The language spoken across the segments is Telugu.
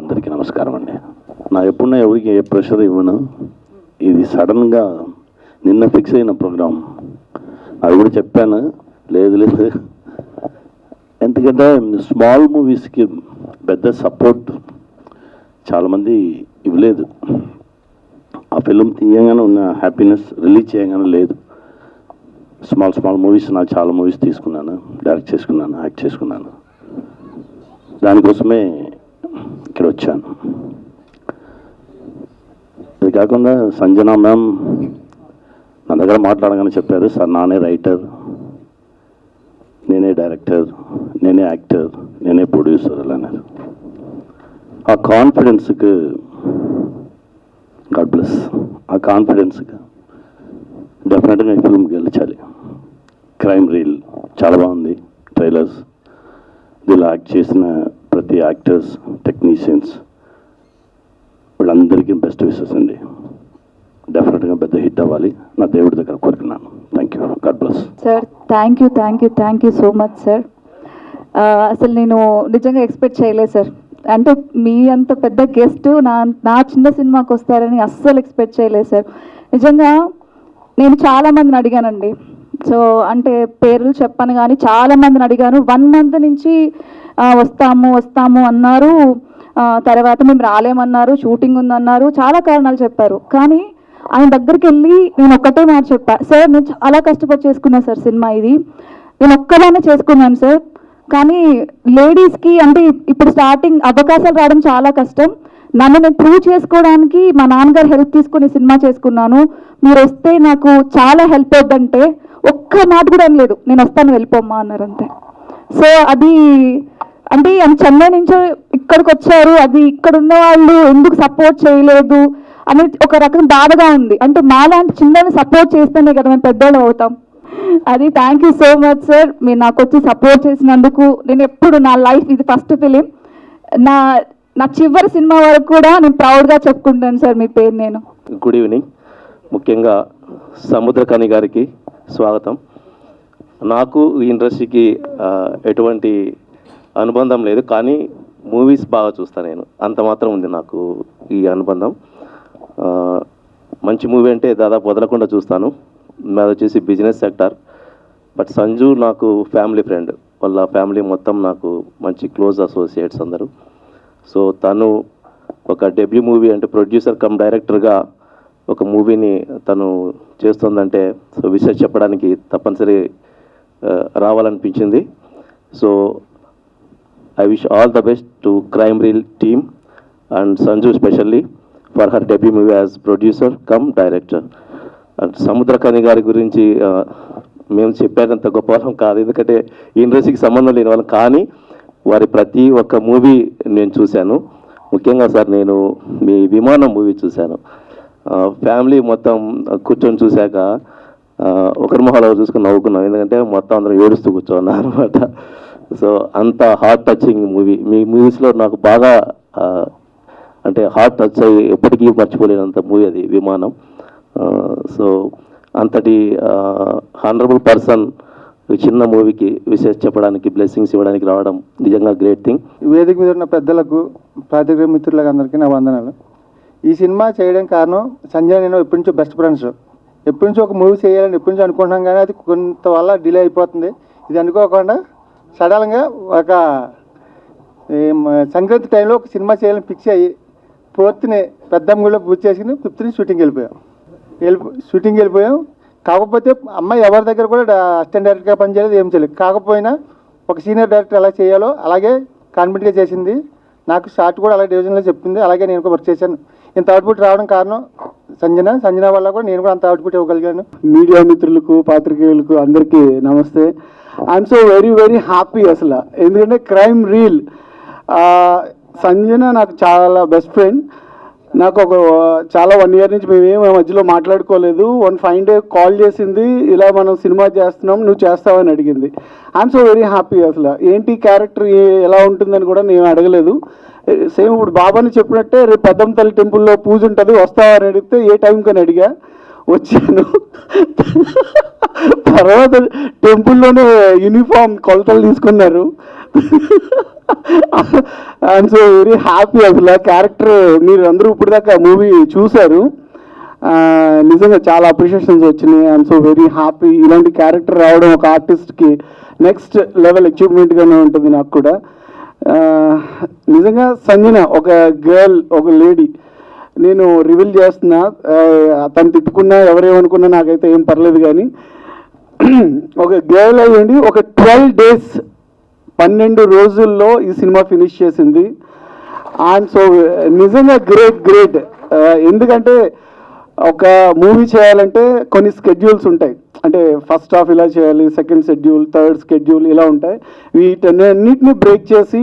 ప్రేక్షకులందరికీ నమస్కారం అండి. ఎప్పుడన్నా ఎవరికి ఏ ప్రెషర్ ఇవ్వను. ఇది సడన్గా నిన్న ఫిక్స్ అయిన ప్రోగ్రామ్. అది కూడా చెప్పాను, లేదు ఎందుకంటే స్మాల్ మూవీస్కి పెద్ద సపోర్ట్ చాలామంది ఇవ్వలేదు. ఆ ఫిల్మ్ తీయగానే ఉన్న హ్యాపీనెస్ రిలీజ్ చేయగానే లేదు. స్మాల్ మూవీస్ నాకు చాలా మూవీస్ తీసుకున్నాను, డైరెక్ట్ చేసుకున్నాను, యాక్ట్ చేసుకున్నాను. దానికోసమే ఇక్కడ వచ్చాను. ఇది కాకుండా సంజన మ్యామ్ నా దగ్గర మాట్లాడగానే చెప్పారు, సార్ నానే రైటర్, నేనే డైరెక్టర్, నేనే యాక్టర్, నేనే ప్రొడ్యూసర్ అలా అన్నారు. ఆ కాన్ఫిడెన్స్కి గాడ్ బ్లెస్. ఆ కాన్ఫిడెన్స్కి డెఫినెట్గా ఈ ఫిల్మ్ గెలిచాలి. క్రైమ్ రీల్ చాలా బాగుంది. ట్రైలర్స్, దీనిలో యాక్ట్ చేసిన ప్రతి యాక్టర్స్, టెక్నీషియన్స్ వీళ్ళందరికీ బెస్ట్ విషెస్ అండి. డెఫినెట్గా పెద్ద హిట్ అవ్వాలి, నా దేవుడి దగ్గర కోరుకున్నాను. Thank you, God bless. Sir thank you so much sir. అసలు నేను నిజంగా ఎక్స్పెక్ట్ చేయలేదు సార్. అంటే మీ అంత పెద్ద గెస్ట్ నా చిన్న సినిమాకి వస్తారని అస్సలు ఎక్స్పెక్ట్ చేయలేదు సార్. నిజంగా నేను చాలామందిని అడిగానండి. సో అంటే పేర్లు చెప్పను కానీ చాలామందిని అడిగాను. 1 month నుంచి వస్తాము అన్నారు. తర్వాత మేము రాలేమన్నారు, షూటింగ్ ఉందన్నారు, చాలా కారణాలు చెప్పారు. కానీ ఆయన దగ్గరికి వెళ్ళి నేను ఒక్కటే మాట చెప్పాను, సార్ నేను చాలా కష్టపడి చేసుకున్నాను సార్ సినిమా, ఇది నేను ఒక్కదానే చేసుకున్నాను సార్. కానీ లేడీస్కి అంటే ఇప్పుడు స్టార్టింగ్ అవకాశాలు రావడం చాలా కష్టం. నన్ను నేను ప్రూవ్ చేసుకోవడానికి మా నాన్నగారు హెల్ప్ తీసుకుని సినిమా చేసుకున్నాను. మీరు వస్తే నాకు చాలా హెల్ప్ అవుద్దంటే ఒక్క మాట కూడా అనలేదు, నేను వస్తాను వెళ్ళిపోమ్మా అన్నారు అంతే. సో అది అంటే చెన్నై నుంచో ఇక్కడికి వచ్చారు, అది ఇక్కడ ఉన్న వాళ్ళు ఎందుకు సపోర్ట్ చేయలేదు అనేది ఒక రకం బాధగా ఉంది. అంటే మాలాంటి చిన్నని సపోర్ట్ చేస్తేనే కదా మేము పెద్దోళ్ళు అవుతాం. అది thank you so much sir, మీరు నాకు వచ్చి సపోర్ట్ చేసినందుకు. నేను ఎప్పుడు నా లైఫ్ ఇది ఫస్ట్ ఫిలిం, నా చివరి సినిమా వరకు కూడా నేను ప్రౌడ్గా చెప్పుకుంటాను సార్ మీ పేరు. నేను గుడ్ ఈవినింగ్. ముఖ్యంగా సముద్రకని గారికి స్వాగతం. నాకు ఈ ఇండస్ట్రీకి ఎటువంటి అనుబంధం లేదు, కానీ మూవీస్ బాగా చూస్తాను నేను, అంత మాత్రం ఉంది నాకు ఈ అనుబంధం. మంచి మూవీ అంటే దాదాపు వదలకుండా చూస్తాను. నాది వచ్చేసి బిజినెస్ సెక్టార్. బట్ సంజు నాకు ఫ్యామిలీ ఫ్రెండ్, వాళ్ళ ఫ్యామిలీ మొత్తం నాకు మంచి క్లోజ్ అసోసియేట్స్ అందరూ. సో తను ఒక డెబ్యూ మూవీ అంటే ప్రొడ్యూసర్ కమ్ డైరెక్టర్గా ఒక మూవీని తను చేస్తుందంటే సో విషయం చెప్పడానికి తప్పనిసరి రావాలనిపించింది. So I wish all the best to Crime Reel team and Sanju specially for her debut movie as producer come director. And Samuthirakani గారి గురించి మేము చెప్పేటంత గొప్ప వాళ్ళం కాదు, ఎందుకంటే ఈ ఇండస్ట్రీకి సంబంధం లేని వాళ్ళం. కానీ వారి ప్రతి ఒక్క మూవీ నేను చూశాను. ముఖ్యంగా సార్ నేను మీ విమానం మూవీ చూశాను. ఫ్యామిలీ మొత్తం కూర్చొని చూశాక ఒకరి మొహాలు చూసుకొని నవ్వుకున్నాం, ఎందుకంటే మొత్తం అందరం ఏడుస్తూ కూర్చోన్నారు అనమాట. సో అంత హార్ట్ టచింగ్ మూవీ. మీ మూవీస్లో నాకు బాగా అంటే హార్ట్ టచ్ అయ్యి ఎప్పటికీ మర్చిపోలేనంత మూవీ అది విమానం. సో అంతటి హానరబుల్ పర్సన్ చిన్న మూవీకి విశేష చెప్పడానికి, బ్లెస్సింగ్స్ ఇవ్వడానికి రావడం నిజంగా గ్రేట్ థింగ్. వేదిక మీద ఉన్న పెద్దలకు, పాత్రికేయ మిత్రులకు అందరికీ నా వందనాలు. ఈ సినిమా చేయడం కారణం సంజయ్ నేను ఎప్పటి నుంచో బెస్ట్ ఫ్రెండ్స్. ఎప్పటి నుంచో ఒక మూవీ చేయాలని ఎప్పటి నుంచో అనుకుంటున్నాం, కానీ అది కొంత వల్ల డిలే అయిపోతుంది. ఇది అనుకోకుండా సడన్గా ఒక సంక్రాంతి టైంలో ఒక సినిమా చేయాలని ఫిక్స్ అయ్యి 4th పెద్దమ్మగుడిలో పూజ చేసుకుని 5th షూటింగ్ వెళ్ళిపోయాం. కాకపోతే అమ్మాయి ఎవరి దగ్గర కూడా అసిస్టెంట్ డైరెక్టర్గా పనిచేయలేదు, ఏం చేయలేదు. కాకపోయినా ఒక సీనియర్ డైరెక్టర్ ఎలా చేయాలో అలాగే కాన్ఫిడెంట్గా చేసింది. నాకు షార్ట్ కూడా అలాగే డివిజన్లో చెప్పింది, అలాగే నేను కూడా వర్క్ చేశాను. ఇంత అవుట్పుట్ రావడం కారణం సంజన వల్ల కూడా నేను కూడా అంత అవుట్పుట్ ఇవ్వగలిగాను. మీడియా మిత్రులకు, పాత్రికేయులకు అందరికీ నమస్తే. ఐఎమ్ సో వెరీ హ్యాపీ అసలు, ఎందుకంటే క్రైమ్ రీల్ సంజన నాకు చాలా బెస్ట్ ఫ్రెండ్. నాకు ఒక చాలా 1 year నుంచి మేమేం మధ్యలో మాట్లాడుకోలేదు. వన్ ఫైన్ డే కాల్ చేసింది, ఇలా మనం సినిమా చేస్తున్నాం, నువ్వు చేస్తావని అడిగింది. I'm so very happy. అసలు ఏంటి క్యారెక్టర్ ఎలా ఉంటుందని కూడా నేను అడగలేదు. సేమ్ ఇప్పుడు బాబాని చెప్పినట్టే రేపు పెద్దమ్మ తల్లి టెంపుల్లో పూజ ఉంటుంది, వస్తావా అని అడిగితే ఏ టైంకి అని అడిగా, వచ్చాను. తర్వాత టెంపుల్లోనే యూనిఫామ్ కొలతలు తీసుకున్నారు. I'm so very happy. అసలు క్యారెక్టర్ మీరు అందరూ ఇప్పుడు దాకా మూవీ చూశారు, నిజంగా చాలా అప్రిషియేషన్స్ వచ్చినాయి. I'm so very happy. ఇలాంటి క్యారెక్టర్ రావడం ఒక ఆర్టిస్ట్కి నెక్స్ట్ లెవెల్ అచీవ్మెంట్గానే ఉంటుంది నాకు కూడా. నిజంగా సంజన ఒక గర్ల్, ఒక లేడీ, నేను రివీల్ చేస్తున్నా, తను తిట్టుకున్నా ఎవరేమనుకున్నా నాకైతే ఏం పర్లేదు, కానీ ఒక గర్ల్ అయ్యండి ఒక 12 days 12 రోజుల్లో ఈ సినిమా ఫినిష్ చేసింది. అండ్ సో నిజంగా గ్రేట్. ఎందుకంటే ఒక మూవీ చేయాలంటే కొన్ని స్కెడ్యూల్స్ ఉంటాయి, అంటే ఫస్ట్ హాఫ్ ఇలా చేయాలి, సెకండ్ షెడ్యూల్, థర్డ్ షెడ్యూల్ ఇలా ఉంటాయి. వీటన్నిటిని బ్రేక్ చేసి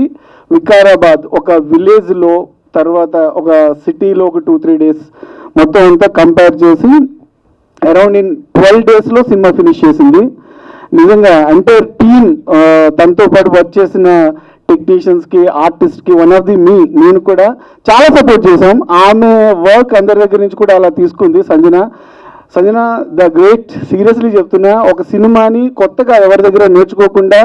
వికారాబాద్ ఒక విలేజ్లో, తర్వాత ఒక సిటీలో ఒక 2-3 days మొత్తం అంతా కంపేర్ చేసి అరౌండ్ ఇన్ 12 daysలో సినిమా ఫినిష్ చేసింది. నిజంగా అంటే టీమ్, తనతో పాటు వర్క్ చేసిన టెక్నీషియన్స్కి, ఆర్టిస్ట్కి, వన్ ఆఫ్ ది నేను కూడా చాలా సపోర్ట్ చేశాం. ఆమె వర్క్ అందరి దగ్గర నుంచి కూడా అలా తీసుకుంది సంజన ద గ్రేట్. సీరియస్లీ చెప్తున్నా, ఒక సినిమాని కొత్తగా ఎవరి దగ్గర నేర్చుకోకుండా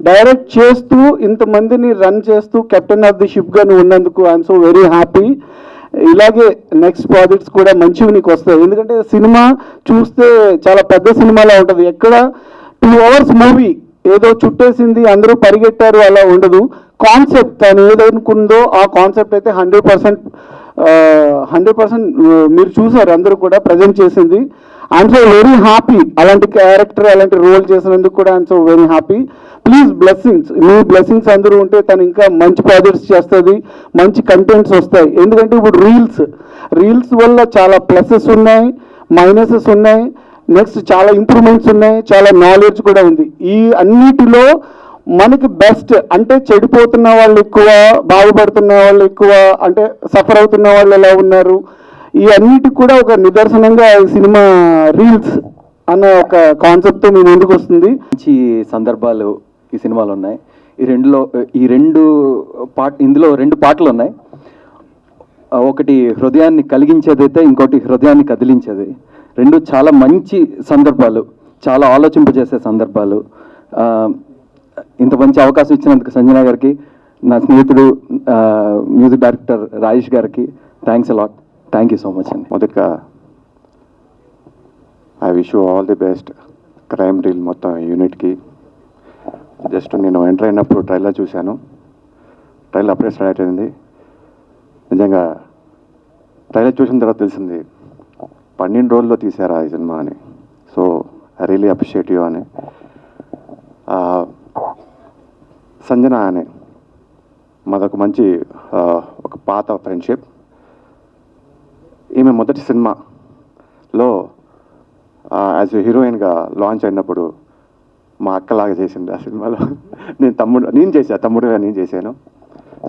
డైరెక్ట్ చేస్తూ ఇంతమందిని రన్ చేస్తూ కెప్టెన్ ఆఫ్ ది షిప్గా నువ్వు ఉన్నందుకు ఐఎమ్ సో వెరీ హ్యాపీ. ఇలాగే నెక్స్ట్ ప్రాజెక్ట్స్ కూడా మంచివి నీకు వస్తాయి. ఎందుకంటే సినిమా చూస్తే చాలా పెద్ద సినిమాలా ఉంటుంది. ఎక్కడ 2 hours మూవీ ఏదో చుట్టేసింది అందరూ పరిగెట్టారు అలా ఉండదు. కాన్సెప్ట్ తను ఏదనుకుందో ఆ కాన్సెప్ట్ అయితే 100% మీరు చూసారు, అందరూ కూడా ప్రజెంట్ చేసింది. I'm so very happy. అలాంటి క్యారెక్టర్, అలాంటి రోల్ చేసినందుకు కూడా I'm so very happy. Please blessings, me blessings అందరూ ఉంటే తను ఇంకా మంచి ప్రాజెక్ట్స్ చేస్తుంది, మంచి కంటెంట్స్ వస్తాయి. ఎందుకంటే ఇప్పుడు రీల్స్ వల్ల చాలా ప్లసెస్ ఉన్నాయి, మైనసెస్ ఉన్నాయి, నెక్స్ట్ చాలా ఇంప్రూవ్మెంట్స్ ఉన్నాయి, చాలా నాలెడ్జ్ కూడా ఉంది. ఈ అన్నిటిలో మనకి బెస్ట్ అంటే చెడిపోతున్న వాళ్ళు ఎక్కువ, బాగుపడుతున్న వాళ్ళు ఎక్కువ, అంటే సఫర్ అవుతున్న వాళ్ళు ఎలా ఉన్నారు, ఈ అన్నిటికి కూడా ఒక నిదర్శనంగా ఈ సినిమా రీల్స్ అన్న ఒక కాన్సెప్ట్తో మీ ముందుకు వస్తుంది. మంచి సందర్భాలు ఈ సినిమాలో ఉన్నాయి. ఇందులో 2 పాటలు ఉన్నాయి. ఒకటి హృదయాన్ని కలిగించేదైతే, ఇంకోటి హృదయాన్ని కదిలించేది. 2 చాలా మంచి సందర్భాలు, చాలా ఆలోచింపజేసే సందర్భాలు. ఇంత మంచి అవకాశం ఇచ్చినందుకు సంజన గారికి, నా స్నేహితుడు మ్యూజిక్ డైరెక్టర్ రాజేష్ గారికి thanks a lot. Thank you so much అండి. మొదటగా I wish you all the best crime reel మొత్తం యూనిట్కి. జస్ట్ నేను ఎంటర్ అయినప్పుడు ట్రైలర్ చూశాను, ట్రైలర్ అప్పుడే స్టార్ట్ అయింది. నిజంగా ట్రైలర్ చూసిన తర్వాత తెలిసింది 12 రోజుల్లో తీశారా ఈ సినిమా అని. So I really appreciate you అని. సంజన అని మాదొక మంచి ఒక పాత ఫ్రెండ్షిప్. ఈమె మొదటి సినిమాలో యాజ్ ఎ హీరోయిన్గా లాంచ్ అయినప్పుడు మా అక్కలాగా చేసింది ఆ సినిమాలో. తమ్ముడుగా నేను చేశాను.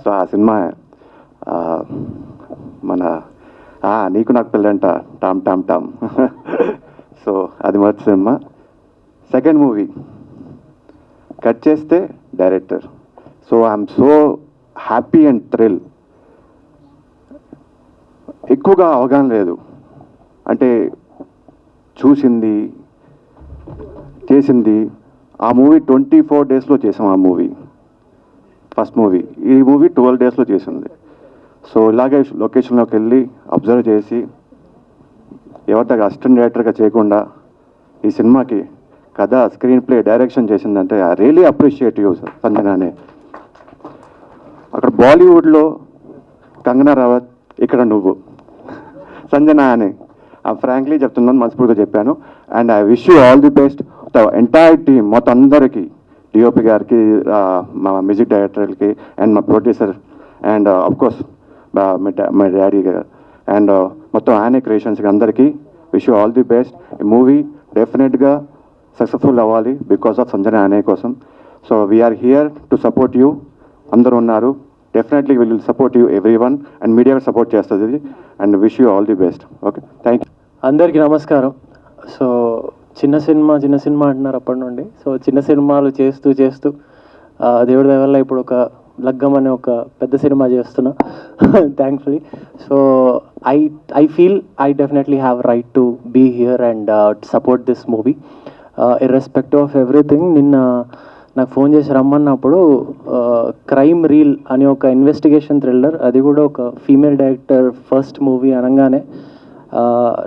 సో ఆ సినిమా మన నీకు నాకు పెళ్ళంట టామ్ టామ్ టామ్. సో అది మొదటి సినిమా. సెకండ్ మూవీ కట్ చేస్తే director. So I'm so happy and thrill. ఎక్కువగా అవగాహన లేదు, అంటే చూసింది చేసింది. ఆ మూవీ 24 daysలో చేసాం. ఆ మూవీ ఫస్ట్ మూవీ, ఈ మూవీ 12 daysలో చేసింది. సో ఇలాగే లొకేషన్లోకి వెళ్ళి అబ్జర్వ్ చేసి ఎవరిదాకా అసిస్టెంట్ డైరెక్టర్గా చేయకుండా ఈ సినిమాకి కథ, స్క్రీన్ ప్లే, డైరెక్షన్ చేసిందంటే ఐ రియలీ అప్రిషియేట్ యూ సంజనానే. అక్కడ బాలీవుడ్లో కంగనా రనౌత్, ఇక్కడ నువ్వు సంజన అని ఫ్రాంక్లీ చెప్తున్నాను, మనస్ఫూర్తిగా చెప్పాను. And I wish you all the best the entire team మొత్తం అందరికీ, డిఓపి గారికి, మా మ్యూజిక్ డైరెక్టర్కి, అండ్ మా ప్రొడ్యూసర్, అండ్ అఫ్కోర్స్ మా డాడీ గారు, అండ్ మొత్తం ఆనే క్రియేషన్స్కి అందరికీ wish you all the best. ఈ మూవీ డెఫినెట్గా సక్సెస్ఫుల్ అవ్వాలి బికాస్ ఆఫ్ సంజన ఆనే కోసం. So we are here to support you. అందరూ ఉన్నారు, definitely will support you everyone, and media support చేస్తుంది. And wish you all the best. Okay, thank you. అందరికీ నమస్కారం. సో చిన్న సినిమా అంటున్నారు అప్పటి నుండి. సో చిన్న సినిమాలు చేస్తూ దేవుడి దయ వల్ల ఇప్పుడు ఒక లగ్గం అనే ఒక పెద్ద సినిమా చేస్తున్నా thankfully. So I feel I definitely have right to be here and support this movie irrespective of everything. నాకు ఫోన్ చేసి రమ్మన్నప్పుడు క్రైమ్ రీల్ అని ఒక ఇన్వెస్టిగేషన్ థ్రిల్లర్, అది కూడా ఒక ఫీమేల్ డైరెక్టర్ ఫస్ట్ మూవీ అనగానే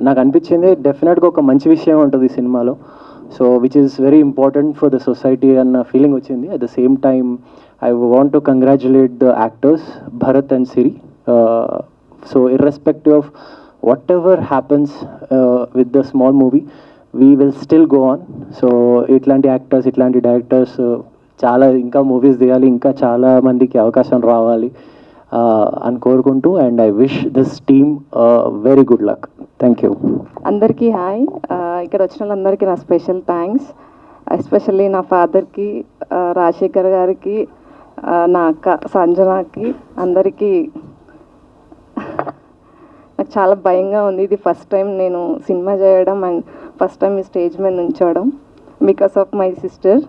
నాకు అనిపించింది డెఫినెట్గా ఒక మంచి విషయం ఉంటుంది ఈ సినిమాలో. So which is very important for the society అన్న ఫీలింగ్ వచ్చింది. At the same time I want to congratulate the actors Bharat and Siri. So irrespective of what ever happens with the small movie, we will still go on. So ఇట్లాంటి యాక్టర్స్, ఇట్లాంటి డైరెక్టర్స్ చాలా ఇంకా మూవీస్ తీయాలి, ఇంకా చాలా మందికి అవకాశం రావాలి అని కోరుకుంటూ, and I wish this team very good luck. Thank you. అందరికీ హాయ్. ఇక్కడ వచ్చిన వాళ్ళందరికీ నా స్పెషల్ థ్యాంక్స్. ఎస్పెషల్లీ నా ఫాదర్కి, రాజశేఖర్ గారికి, నా అక్క సంజనాకి, అందరికీ. నాకు చాలా భయంగా ఉంది. ఇది ఫస్ట్ టైం నేను సినిమా చేయడం అండ్ ఫస్ట్ టైం ఈ స్టేజ్ మీద నుంచోవడం బికాస్ ఆఫ్ మై సిస్టర్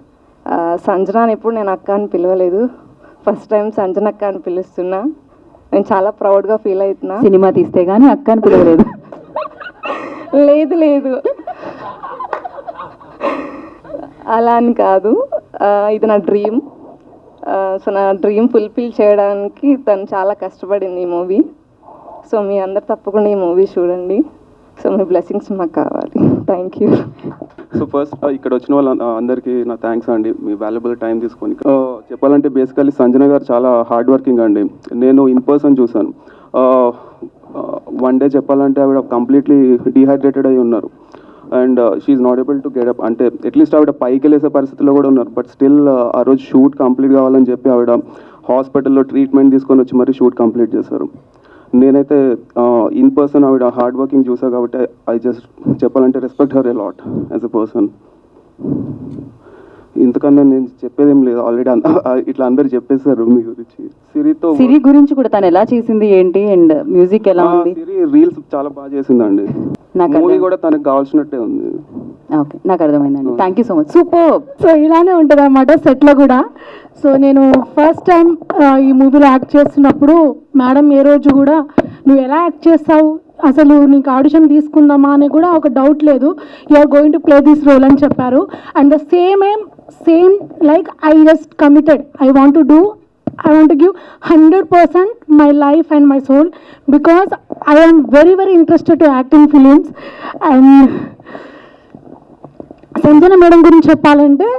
సంజనాని. ఎప్పుడు నేను అక్క అని పిలవలేదు, ఫస్ట్ టైం సంజన అక్క అని పిలుస్తున్నా. నేను చాలా ప్రౌడ్గా ఫీల్ అవుతున్నా. సినిమా తీస్తే కానీ అక్క అని పిలవలేదు. లేదు అలా అని కాదు, ఇది నా డ్రీమ్. సో నా డ్రీమ్ ఫుల్ఫిల్ చేయడానికి తను చాలా కష్టపడింది ఈ మూవీ. సో మీ అందరు తప్పకుండా ఈ మూవీ చూడండి. సో మీ బ్లెస్సింగ్స్ మాకు కావాలి. Thank you. సో ఫస్ట్ ఇక్కడ వచ్చిన వాళ్ళ అందరికీ నా థ్యాంక్స్ అండి, మీ వాల్యుబుల్ టైం తీసుకొని. చెప్పాలంటే బేసికలీ సంజన గారు చాలా హార్డ్ వర్కింగ్ అండి. నేను ఇన్ పర్సన్ చూసాను. వన్ డే చెప్పాలంటే ఆవిడ కంప్లీట్లీ డీహైడ్రేటెడ్ అయి ఉన్నారు. And she's not able to get up. అంటే అట్లీస్ట్ ఆవిడ పైకి వెళ్ళేసే పరిస్థితిలో కూడా ఉన్నారు. బట్ స్టిల్ ఆ రోజు షూట్ కంప్లీట్ కావాలని చెప్పి ఆవిడ హాస్పిటల్లో ట్రీట్మెంట్ తీసుకొని వచ్చి మరీ షూట్ కంప్లీట్ చేశారు. నేనైతే ఇన్ పర్సన్ ఆవిడ హార్డ్ వర్కింగ్ చూసా కాబట్టి ఐ జస్ట్ చెప్పాలంటే respect her a lot as a person. ఇంతకన్నా నేను చెప్పేదేం లేదు, ఆల్రెడీ ఇట్లా అందరు చెప్పేశారు మీ గురించి. సిరి గురించి కూడా తను ఎలా చేసింది ఏంటి అండ్ మ్యూజిక్ ఎలా ఉంది? సిరి రీల్స్ చాలా బాగా చేసిందండి. మూవీ కూడా తనకు కావాల్సినట్టే ఉంది. ఓకే, నాకు అర్థమైందండి. Thank you so much. Super. So ఇలానే ఉంటుంది అన్నమాట సెట్లో కూడా. సో నేను ఫస్ట్ టైం ఈ మూవీలో యాక్ట్ చేస్తున్నప్పుడు మేడం ఏ రోజు కూడా నువ్వు ఎలా యాక్ట్ చేస్తావు, అసలు నీకు ఆడిషన్ తీసుకుందామా అని కూడా ఒక డౌట్ లేదు, you are going to play this role అని చెప్పారు. And the same like I just committed. I want to give 100% my life and my soul because I am very, very interested to act in films. And Sanjana madam గురించి చెప్పాలంటే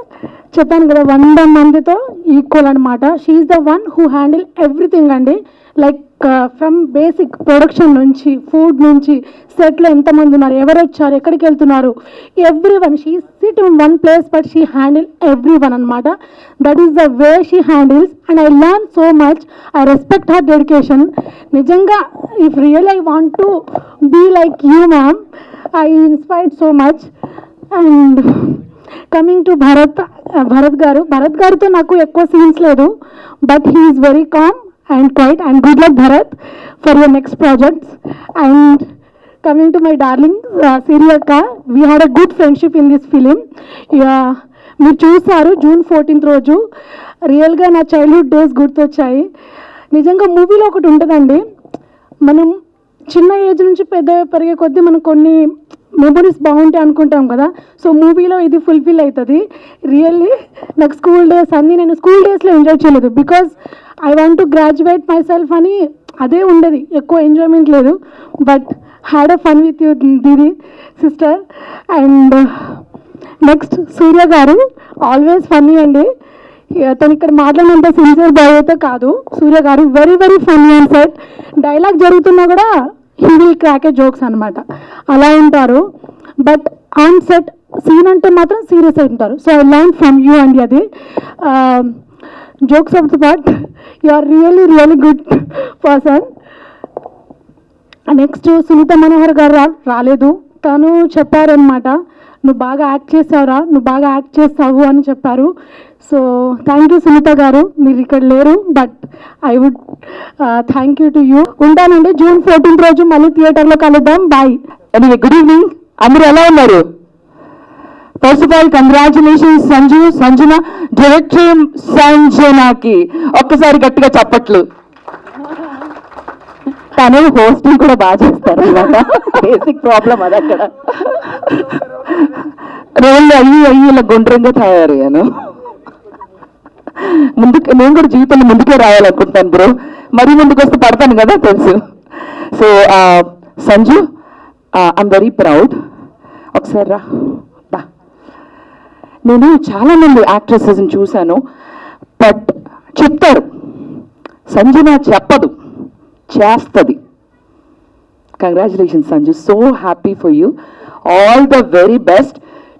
చెప్పాను కదా 100 మందితో ఈక్వల్ అనమాట. She is the one who handle everything అండి. లైక్ ఫ్రమ్ బేసిక్ ప్రొడక్షన్ నుంచి, ఫుడ్ నుంచి, సెట్లో ఎంతమంది ఉన్నారు, ఎవరు వచ్చారు, ఎక్కడికి వెళ్తున్నారు, everyone. She sit in one place but she handle everyone అనమాట. That is the way she handles and I learn so much. I respect her dedication. నిజంగా if real I want to be like you ma'am, I inspired so much. And coming to Bharat గారితో నాకు ఎక్కువ సీన్స్ లేదు, but he is very calm and quiet, and good luck Bharat for your next projects. And coming to my darling Siri akka, we had a good friendship in this film. మీరు చూసారు June 14th రోజు. రియల్గా నా చైల్డ్హుడ్ డేస్ గుర్తొచ్చాయి. నిజంగా మూవీలో ఒకటి ఉంటుందండి, మనం చిన్న ఏజ్ నుంచి పెద్ద పెరిగే కొద్దీ మనం కొన్ని మెమరీస్ బాగుంటాయి అనుకుంటాం కదా. సో మూవీలో ఇది ఫుల్ఫిల్ అవుతుంది. రియల్లీ నాకు స్కూల్ డేస్ అన్నీ నేను స్కూల్ డేస్లో ఎంజాయ్ చేయలేదు because I want to graduate myself అని అదే ఉండేది, ఎక్కువ ఎంజాయ్మెంట్ లేదు. But had a fun with you didi sister. And next Surya గారు ఆల్వేస్ ఫన్నీ అండి. తను ఇక్కడ మాట్లాడినంత సిన్సియర్ బాయ్ అయితే కాదు. సూర్య గారు very very funny and set. Dialogue జరుగుతున్నా కూడా హీ విల్ క్రాకే జోక్స్ అనమాట, అలా ఉంటారు. బట్ ఆన్ సెట్ సీన్ అంటే మాత్రం సీరియస్ అయి ఉంటారు. So I learn from you అండి. అది jokes of the part, you are really really good person. Next Sunitha Manohar garu రాలేదు. తను చెప్పారనమాట, నువ్వు బాగా యాక్ట్ చేసావురా, నువ్వు బాగా యాక్ట్ చేస్తావు అని చెప్పారు. సో థ్యాంక్ యూ సునీత గారు, మీరు ఇక్కడ లేరు but I would thank you to you. ఉంటానండి. June 14th రోజు మళ్ళీ థియేటర్లో కలుద్దాం. బాయ్. గుడ్ ఈవినింగ్, అందరూ ఎలా ఉన్నారు? First of all congratulations Sanjana, director సంజనాకి ఒక్కసారి గట్టిగా చప్పట్లు. తను హోస్టింగ్ కూడా బాగా చేస్తారు అనమాట, బేసిక్ ప్రాబ్లం అది. అక్కడ రోళ్ళు అయ్యి ఇలా గుండ్రంగా తయారయ్యాను. ముందుకు నేను కూడా జీవితంలో ముందుకే రావాలనుకుంటాను బ్రో. మరీ ముందుకు వస్తే పడతాను కదా తెలుసు. So Sanju, I'm very proud. ఒకసారి రా. నేను చాలామంది యాక్ట్రెసెస్ని చూశాను, బట్ చెప్తారు, సంజన చెప్పదు, చేస్తుంది. Congratulations Sanju, so happy for you. All the very best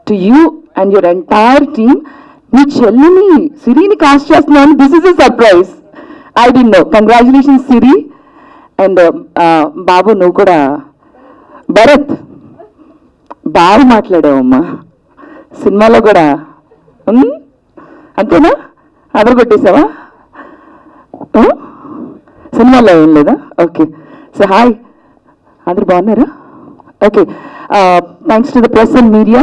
to you and your entire team. మీ చెల్లిని సిరిని కాస్ట్ చేస్తున్నాను, this is a surprise. I డి నో. కంగ్రాచులేషన్స్ సిరి. అండ్ బాబు నువ్వు కూడా, భరత్ బాగా మాట్లాడావమ్మా సినిమాలో కూడా. అంతేనా? అదర్ కొట్టేసావా? సినిమాలో ఏం లేదా? ఓకే. సో హాయ్, అందరు బాగున్నారా? Okay, thanks to the press and media.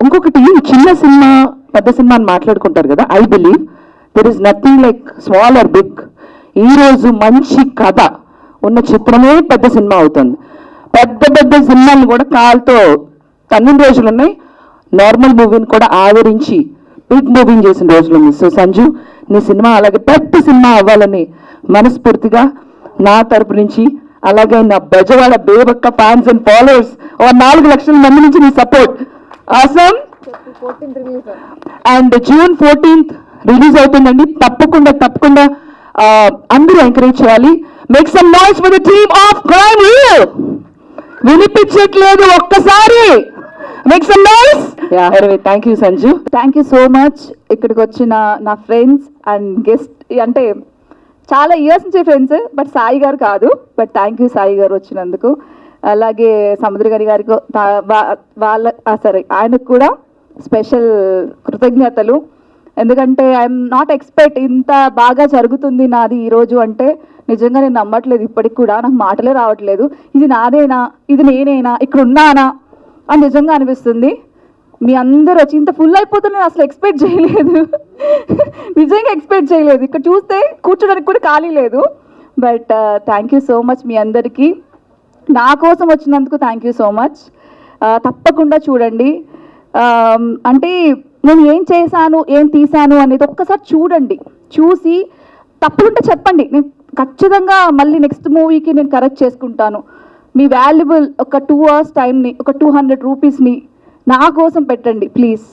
ఇంకొకటి, చిన్న సినిమా పెద్ద సినిమా అని మాట్లాడుకుంటారు కదా. I believe there is nothing like small or big. ఈరోజు మంచి కథ ఉన్న చిత్రమే పెద్ద సినిమా అవుతుంది. పెద్ద పెద్ద సినిమాలు కూడా కాలుతో తన్నిన రోజులు ఉన్నాయి, నార్మల్ మూవీని కూడా ఆదరించి బిగ్ మూవీని చేసిన రోజులు ఉంది. సో సంజు, నీ సినిమా అలాగే పెద్ద సినిమా అవ్వాలని మనస్ఫూర్తిగా నా తరపు నుంచి, అలాగే నా బెజవాడ బేబక్క ఫ్యాన్స్ అండ్ ఫాలోవర్స్ 4 లక్షల మంది నుంచి నీ support. Awesome. And June 14th release అవుతుందండి. తప్పకుండా తప్పకుండా అందరూ ఎంకరేజ్ చేయాలి. Make some noise for the team of crime reel. వినిపించట్లేదు, ఒక్కసారి make some noise. Thank you Sanju. Thank you so much. ఇక్కడికి వచ్చిన నా ఫ్రెండ్స్ అండ్ గెస్ట్, అంటే చాలా ఇయర్స్ నుంచి ఫ్రెండ్స్, బట్ సాయి గారు కాదు. బట్ థ్యాంక్ యూ సాయి గారు వచ్చినందుకు. అలాగే సముద్ర గారికి సరే ఆయనకు కూడా స్పెషల్ కృతజ్ఞతలు. ఎందుకంటే ఐఎమ్ నాట్ ఎక్స్పెక్ట్ ఇంత బాగా జరుగుతుంది నాది ఈరోజు అంటే. నిజంగా నేను నమ్మట్లేదు ఇప్పటికి కూడా, నాకు మాటలే రావట్లేదు. ఇది నాదేనా, ఇది నేనేనా, ఇక్కడ ఉన్నానా అని నిజంగా అనిపిస్తుంది. మీ అందరూ వచ్చి ఇంత ఫుల్ అయిపోతుంది నేను అసలు ఎక్స్పెక్ట్ చేయలేదు. నిజంగా ఎక్స్పెక్ట్ చేయలేదు. ఇక్కడ చూస్తే కూర్చోడానికి కూడా ఖాళీ లేదు. But thank you so much మీ అందరికీ. నా కోసం వచ్చినందుకు థ్యాంక్ యూ సో మచ్. తప్పకుండా చూడండి. అంటే నేను ఏం చేశాను, ఏం తీశాను అనేది ఒక్కసారి చూడండి. చూసి తప్పులుంటే చెప్పండి, నేను ఖచ్చితంగా మళ్ళీ నెక్స్ట్ మూవీకి నేను కరెక్ట్ చేసుకుంటాను. మీ వాల్యుబుల్ ఒక 2 hours టైంని, ఒక 200 రూపీస్ని నా కోసం పెట్టండి ప్లీజ్.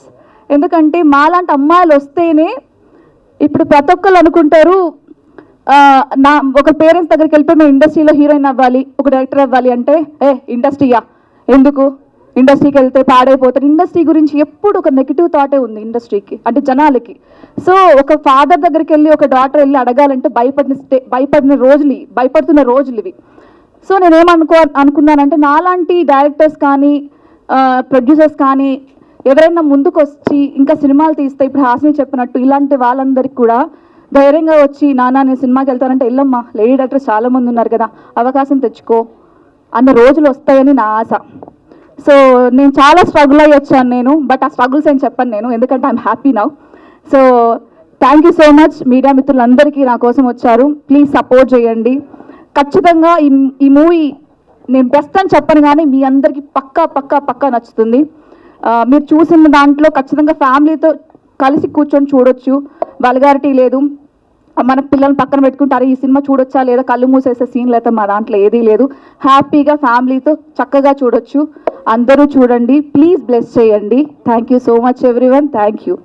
ఎందుకంటే మాలాంటి అమ్మాయిలు వస్తేనే, ఇప్పుడు ప్రతి ఒక్కరు అనుకుంటారు నా ఒక పేరెంట్స్ దగ్గరికి వెళ్ళిపోయి మేము ఇండస్ట్రీలో హీరోయిన్ అవ్వాలి, ఒక డైరెక్టర్ అవ్వాలి అంటే, ఇండస్ట్రీయా ఎందుకు, ఇండస్ట్రీకి వెళ్తే పాడైపోతారు. ఇండస్ట్రీ గురించి ఎప్పుడు ఒక నెగిటివ్ థాటే ఉంది ఇండస్ట్రీకి, అంటే జనాలకి. సో ఒక ఫాదర్ దగ్గరికి వెళ్ళి ఒక డాటర్ వెళ్ళి అడగాలంటే భయపడుతున్న రోజులు ఇవి. సో అనుకున్నానంటే నాలాంటి డైరెక్టర్స్ కానీ ప్రొడ్యూసర్స్ కానీ ఎవరైనా ముందుకు వచ్చి ఇంకా సినిమాలు తీస్తే, ఇప్పుడు హాసిని చెప్పినట్టు ఇలాంటి వాళ్ళందరికీ కూడా ధైర్యంగా వచ్చి నాన్న నేను సినిమాకి వెళ్తానంటే, వెళ్ళమ్మా లేడీ డైరెక్టర్స్ చాలామంది ఉన్నారు కదా, అవకాశం తెచ్చుకో అన్న రోజులు వస్తాయని నా ఆశ. సో నేను చాలా స్ట్రగుల్ అయ్యి వచ్చాను నేను, బట్ ఆ స్ట్రగుల్స్ ఏం చెప్పను నేను, ఎందుకంటే I'm happy now. So thank you so much media మిత్రులందరికీ నా కోసం వచ్చారు. ప్లీజ్ సపోర్ట్ చేయండి. ఖచ్చితంగా ఈ మూవీ నేను బెస్ట్ అని చెప్పను కానీ మీ అందరికీ పక్కా నచ్చుతుంది. మీరు చూసిన దాంట్లో ఖచ్చితంగా ఫ్యామిలీతో కలిసి కూర్చొని చూడొచ్చు. వల్గారిటీ లేదు. మన పిల్లల్ని పక్కన పెట్టుకుంటారు ఈ సినిమా చూడొచ్చా లేదా కళ్ళు మూసేసే సీన్లు అయితే మా దాంట్లో ఏదీ లేదు. హ్యాపీగా ఫ్యామిలీతో చక్కగా చూడొచ్చు. అందరూ చూడండి, ప్లీజ్ బ్లెస్ చేయండి. Thank you so much everyone. Thank you.